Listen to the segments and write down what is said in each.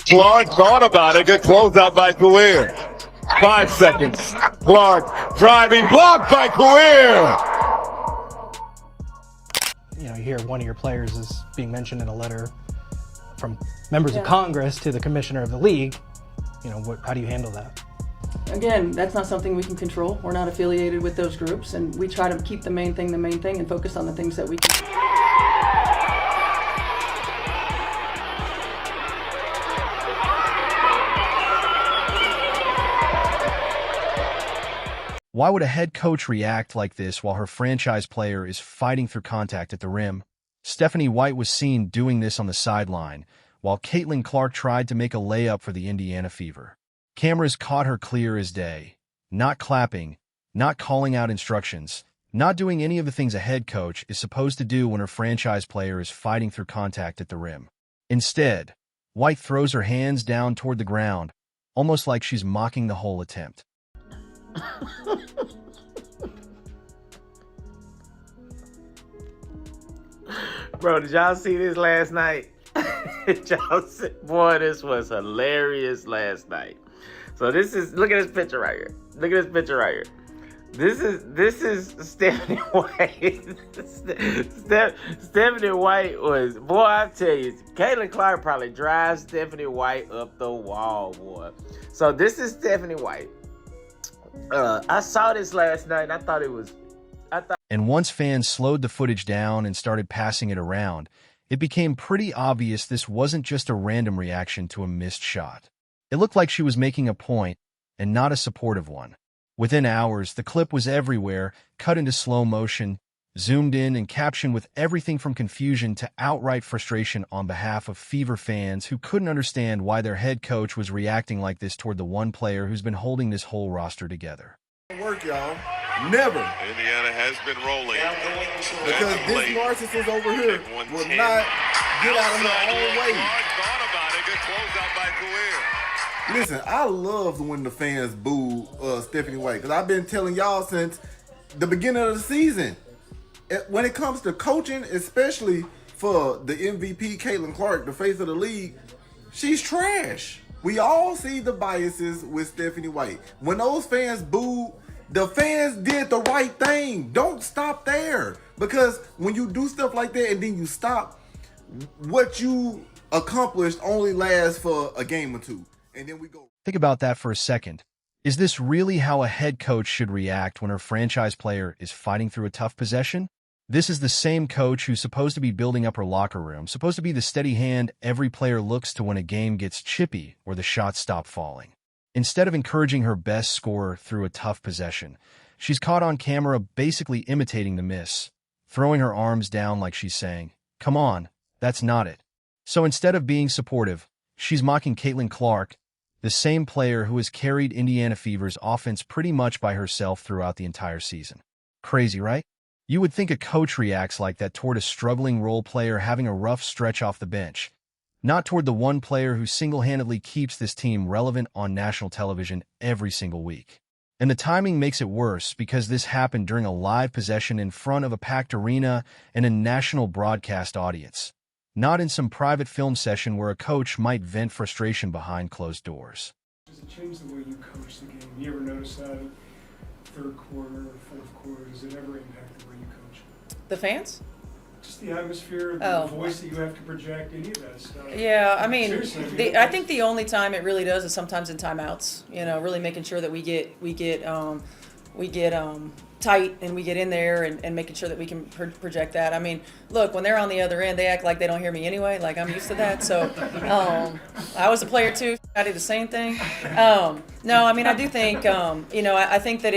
Clark thought about it. Good closeout by Career. 5 seconds. Clark driving, blocked by Career. You hear one of your players is being mentioned in a letter from members of Congress to the commissioner of the league. How do you handle that? Again, that's not something we can control. We're not affiliated with those groups, and we try to keep the main thing, and focus on the things that we can. Why would a head coach react like this while her franchise player is fighting through contact at the rim? Stephanie White was seen doing this on the sideline, while Caitlin Clark tried to make a layup for the Indiana Fever. Cameras caught her clear as day, not clapping, not calling out instructions, not doing any of the things a head coach is supposed to do when her franchise player is fighting through contact at the rim. Instead, White throws her hands down toward the ground, almost like she's mocking the whole attempt. Bro, did y'all see this last night? Boy, this was hilarious last night. So look at this picture right here. Look at this picture right here. This is Stephanie White. Stephanie White was, boy, I tell you, Caitlin Clark probably drives Stephanie White up the wall, boy. So this is Stephanie White. I saw this last night, and I thought. And once fans slowed the footage down and started passing it around, it became pretty obvious this wasn't just a random reaction to a missed shot. It looked like she was making a point, and not a supportive one. Within hours, the clip was everywhere, cut into slow motion, zoomed in, and captioned with everything from confusion to outright frustration on behalf of Fever fans who couldn't understand why their head coach was reacting like this toward the one player who's been holding this whole roster together. Work, y'all. Never. Indiana has been rolling. Because this narcissist over here will not get out of her own way. Listen, I love when the fans boo Stephanie White, because I've been telling y'all since the beginning of the season. When it comes to coaching, especially for the MVP, Caitlin Clark, the face of the league, she's trash. We all see the biases with Stephanie White. When those fans booed, the fans did the right thing. Don't stop there. Because when you do stuff like that and then you stop, what you accomplished only lasts for a game or two. And then we go. Think about that for a second. Is this really how a head coach should react when her franchise player is fighting through a tough possession? This is the same coach who's supposed to be building up her locker room, supposed to be the steady hand every player looks to when a game gets chippy or the shots stop falling. Instead of encouraging her best scorer through a tough possession, she's caught on camera basically imitating the miss, throwing her arms down like she's saying, "Come on, that's not it." So instead of being supportive, she's mocking Caitlin Clark, the same player who has carried Indiana Fever's offense pretty much by herself throughout the entire season. Crazy, right? You would think a coach reacts like that toward a struggling role player having a rough stretch off the bench, not toward the one player who single-handedly keeps this team relevant on national television every single week. And the timing makes it worse because this happened during a live possession in front of a packed arena and a national broadcast audience, not in some private film session where a coach might vent frustration behind closed doors. Does it change the way you coach the game? You ever notice that third quarter or fourth quarter? Does it ever impact the way you coach? The fans? Just the atmosphere, the voice that you have to project, any of that stuff. Yeah, I mean, Seriously, I think the only time it really does is sometimes in timeouts. Really making sure that we get tight and we get in there and making sure that we can project that. I mean, look, when they're on the other end, they act like they don't hear me anyway. Like, I'm used to that. So I was a player too. I did the same thing. No, I mean, I do think, I think that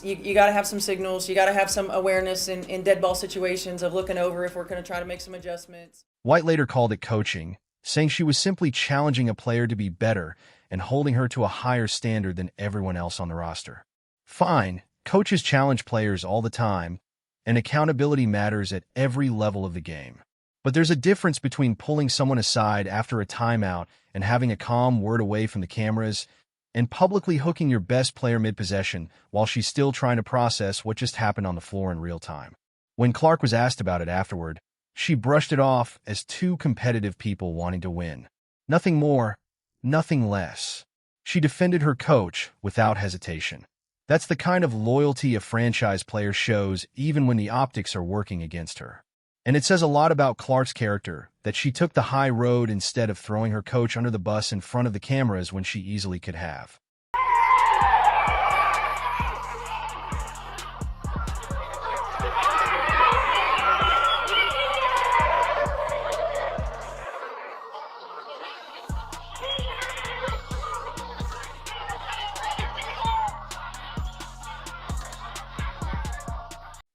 you got to have some signals. You got to have some awareness in dead ball situations of looking over if we're going to try to make some adjustments. White later called it coaching, saying she was simply challenging a player to be better and holding her to a higher standard than everyone else on the roster. Fine, coaches challenge players all the time, and accountability matters at every level of the game. But there's a difference between pulling someone aside after a timeout and having a calm word away from the cameras, and publicly hooking your best player mid-possession while she's still trying to process what just happened on the floor in real time. When Clark was asked about it afterward, she brushed it off as two competitive people wanting to win. Nothing more, nothing less. She defended her coach without hesitation. That's the kind of loyalty a franchise player shows even when the optics are working against her. And it says a lot about Clark's character that she took the high road instead of throwing her coach under the bus in front of the cameras when she easily could have.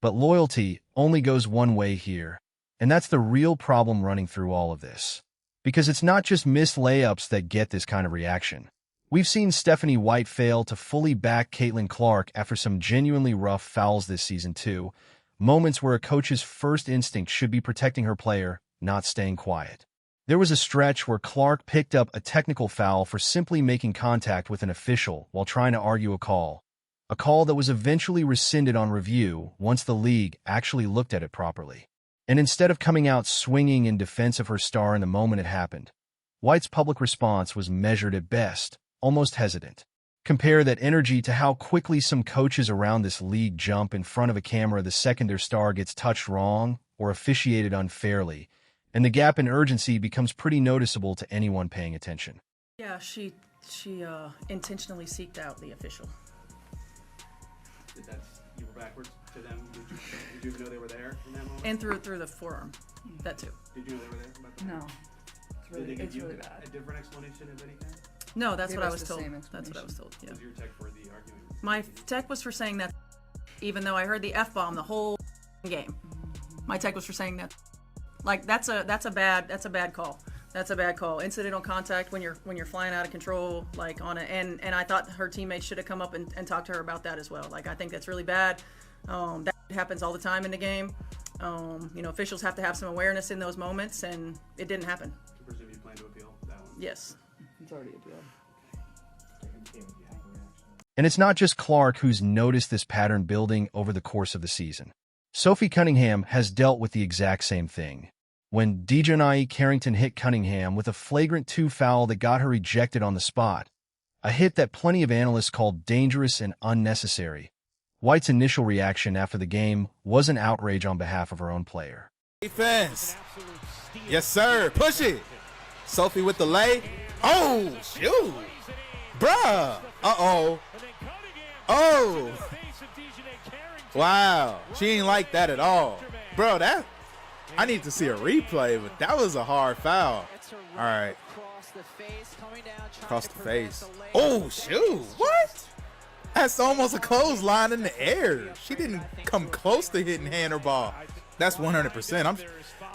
But loyalty only goes one way here, and that's the real problem running through all of this. Because it's not just missed layups that get this kind of reaction. We've seen Stephanie White fail to fully back Caitlin Clark after some genuinely rough fouls this season too, moments where a coach's first instinct should be protecting her player, not staying quiet. There was a stretch where Clark picked up a technical foul for simply making contact with an official while trying to argue a call that was eventually rescinded on review once the league actually looked at it properly. And instead of coming out swinging in defense of her star in the moment it happened, White's public response was measured at best, almost hesitant. Compare that energy to how quickly some coaches around this league jump in front of a camera the second their star gets touched wrong or officiated unfairly, and the gap in urgency becomes pretty noticeable to anyone paying attention. Yeah, she intentionally seeked out the official. You were backwards to them. Did you know they were there in that moment? And through the forearm, that too. Did you know they were there? No. It's really bad. A different explanation of anything? No, that's Gave what I us was the told. same That's what I was told. Yeah. Was your tech for the argument? My tech was for saying that, even though I heard the F-bomb the whole game. My tech was for saying that. Like that's a bad call. That's a bad call. Incidental contact when you're flying out of control, like on it. And I thought her teammates should have come up and talked to her about that as well. Like I think that's really bad. That happens all the time in the game. Officials have to have some awareness in those moments, and it didn't happen. I presume you plan to appeal that one? Yes. It's already appealed. And it's not just Clark who's noticed this pattern building over the course of the season. Sophie Cunningham has dealt with the exact same thing. When Dejanai Carrington hit Cunningham with a flagrant 2 foul that got her ejected on the spot, a hit that plenty of analysts called dangerous and unnecessary, White's initial reaction after the game was an outrage on behalf of her own player. Defense. Yes, sir. Push it. Sophie with the lay. Oh, shoot. Bruh. Uh-oh. Oh. Wow. She ain't like that at all. Bro, I need to see a replay, but that was a hard foul. All right. Across the face. Oh, shoot. What? That's almost a clothesline in the air. She didn't come close to hitting hand or ball. That's 100%.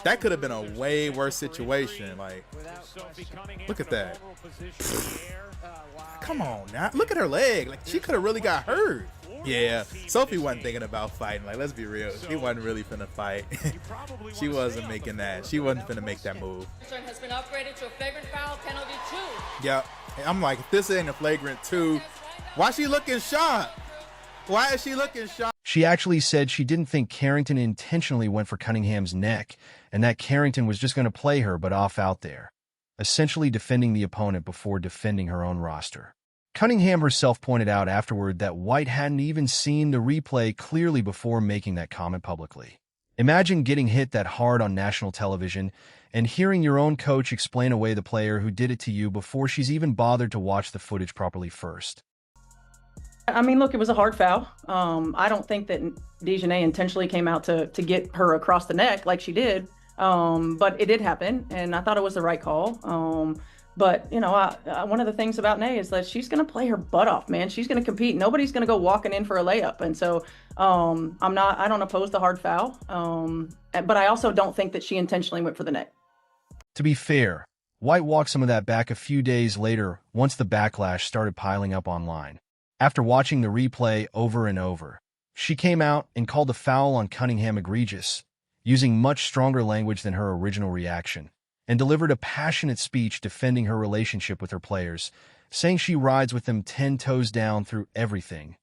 That could have been a way worse situation. Like, look at that. Come on now. Look at her leg. Like, she could have really got hurt. Yeah, Sophie wasn't thinking about fighting. Like, let's be real. She wasn't really finna fight. She wasn't making that. She wasn't finna make that move. Has been upgraded to a flagrant foul, penalty 2. Yep. I'm like, if this ain't a flagrant 2, why is she looking shocked? Why is she looking shocked? She actually said she didn't think Carrington intentionally went for Cunningham's neck, and that Carrington was just going to play her but off out there, essentially defending the opponent before defending her own roster. Cunningham herself pointed out afterward that White hadn't even seen the replay clearly before making that comment publicly. Imagine getting hit that hard on national television and hearing your own coach explain away the player who did it to you before she's even bothered to watch the footage properly first. I mean, look, it was a hard foul. I don't think that Dejanai intentionally came out to get her across the neck like she did, but it did happen, and I thought it was the right call. But, one of the things about Nay is that she's going to play her butt off, man. She's going to compete. Nobody's going to go walking in for a layup. And so I don't oppose the hard foul. But I also don't think that she intentionally went for the neck. To be fair, White walked some of that back a few days later once the backlash started piling up online. After watching the replay over and over, she came out and called the foul on Cunningham egregious, using much stronger language than her original reaction, and delivered a passionate speech defending her relationship with her players, saying she rides with them 10 toes down through everything,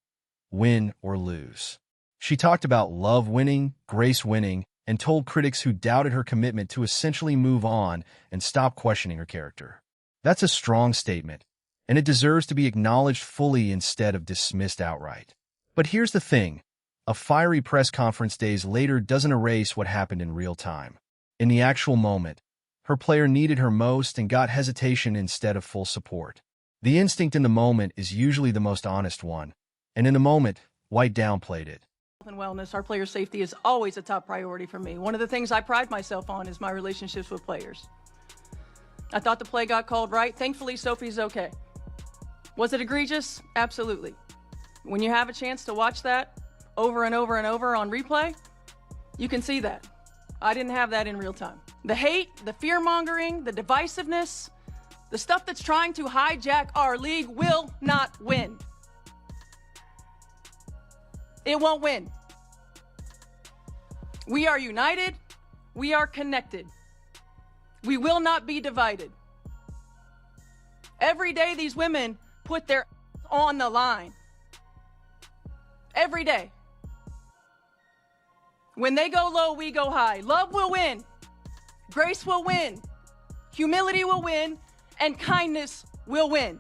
win or lose. She talked about love winning, grace winning, and told critics who doubted her commitment to essentially move on and stop questioning her character. That's a strong statement, and it deserves to be acknowledged fully instead of dismissed outright. But here's the thing. A fiery press conference days later doesn't erase what happened in real time. In the actual moment, her player needed her most and got hesitation instead of full support. The instinct in the moment is usually the most honest one, and in the moment, White downplayed it. Health and wellness, our player safety is always a top priority for me. One of the things I pride myself on is my relationships with players. I thought the play got called right. Thankfully, Sophie's okay. Was it egregious? Absolutely. When you have a chance to watch that over and over and over on replay, you can see that. I didn't have that in real time. The hate, the fear-mongering, the divisiveness, the stuff that's trying to hijack our league will not win. It won't win. We are united. We are connected. We will not be divided. Every day these women put their on the line. Every day. When they go low, we go high. Love will win. Grace will win. Humility will win. And kindness will win.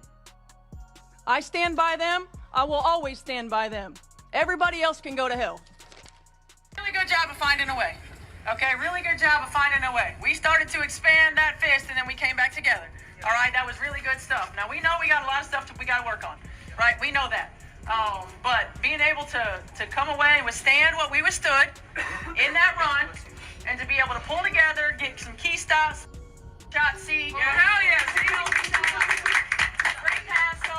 I stand by them. I will always stand by them. Everybody else can go to hell. Really good job of finding a way. Okay, really good job of finding a way. We started to expand that fist and then we came back together. All right, that was really good stuff. Now we know we got a lot of stuff we got to work on, right? We know that. But being able to come away and withstand what we withstood in that run and to be able to pull together, get some key stops, shot C. Yeah, hell yeah, great pass, so.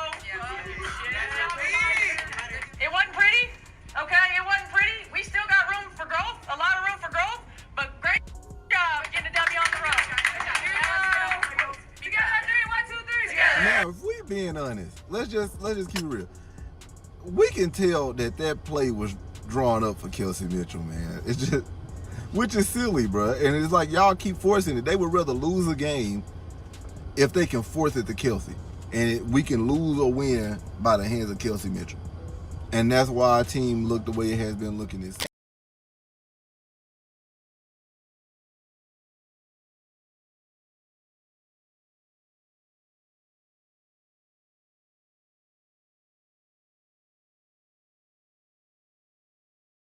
It wasn't pretty, okay? It wasn't pretty. We still got room for growth, a lot of room for growth, but great job getting the W on the road. You got that 3, 1, 2, 3. Now, if we being honest, let's just keep it real. We can tell that play was drawn up for Kelsey Mitchell, man. It's just, which is silly, bro. And it's like y'all keep forcing it. They would rather lose a game if they can force it to Kelsey, and we can lose or win by the hands of Kelsey Mitchell. And that's why our team looked the way it has been looking this season.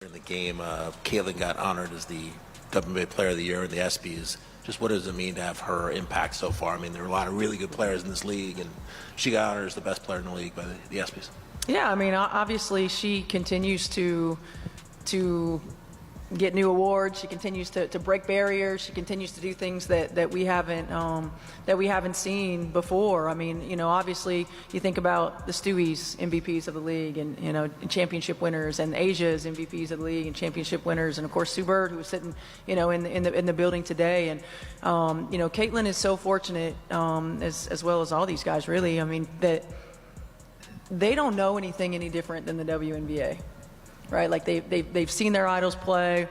In the game, Caitlin got honored as the WNBA Player of the Year in the ESPYs. Just what does it mean to have her impact so far? I mean, there are a lot of really good players in this league, and she got honored as the best player in the league by the ESPYs. Yeah, I mean, obviously she continues to get new awards. She continues to break barriers. She continues to do things that we haven't seen before. I mean, you know, obviously you think about the Stewie's MVPs of the league, and you know, championship winners, and Asia's MVPs of the league and championship winners, and of course Sue Bird, who was sitting, you know, in the building today. And you know, Caitlin is so fortunate, as well as all these guys, really. I mean, that they don't know anything any different than the WNBA. Right, like they've seen their idols play.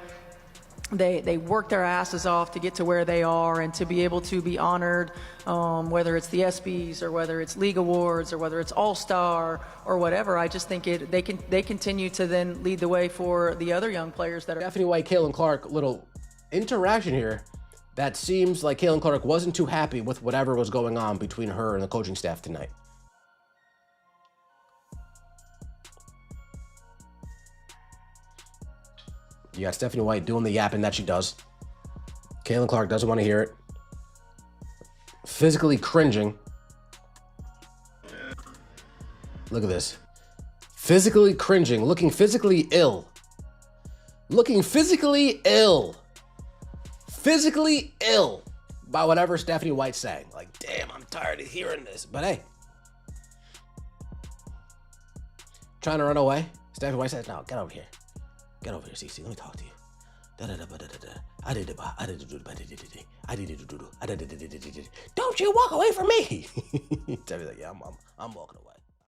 They work their asses off to get to where they are, and to be able to be honored, whether it's the ESPYs or whether it's league awards or whether it's All-Star or whatever. I just think they continue to then lead the way for the other young players that are. Stephanie White, Caitlin Clark, little interaction here that seems like Caitlin Clark wasn't too happy with whatever was going on between her and the coaching staff tonight. You got Stephanie White doing the yapping that she does. Caitlin Clark doesn't want to hear it. Physically cringing. Look at this. Physically cringing, looking physically ill. Looking physically ill. Physically ill by whatever Stephanie White's saying. Like, damn, I'm tired of hearing this. But hey. Trying to run away. Stephanie White says, no, get over here. Get over here, CC. Let me talk to you. Don't you walk away from me. Tell me like, yeah, I'm walking away.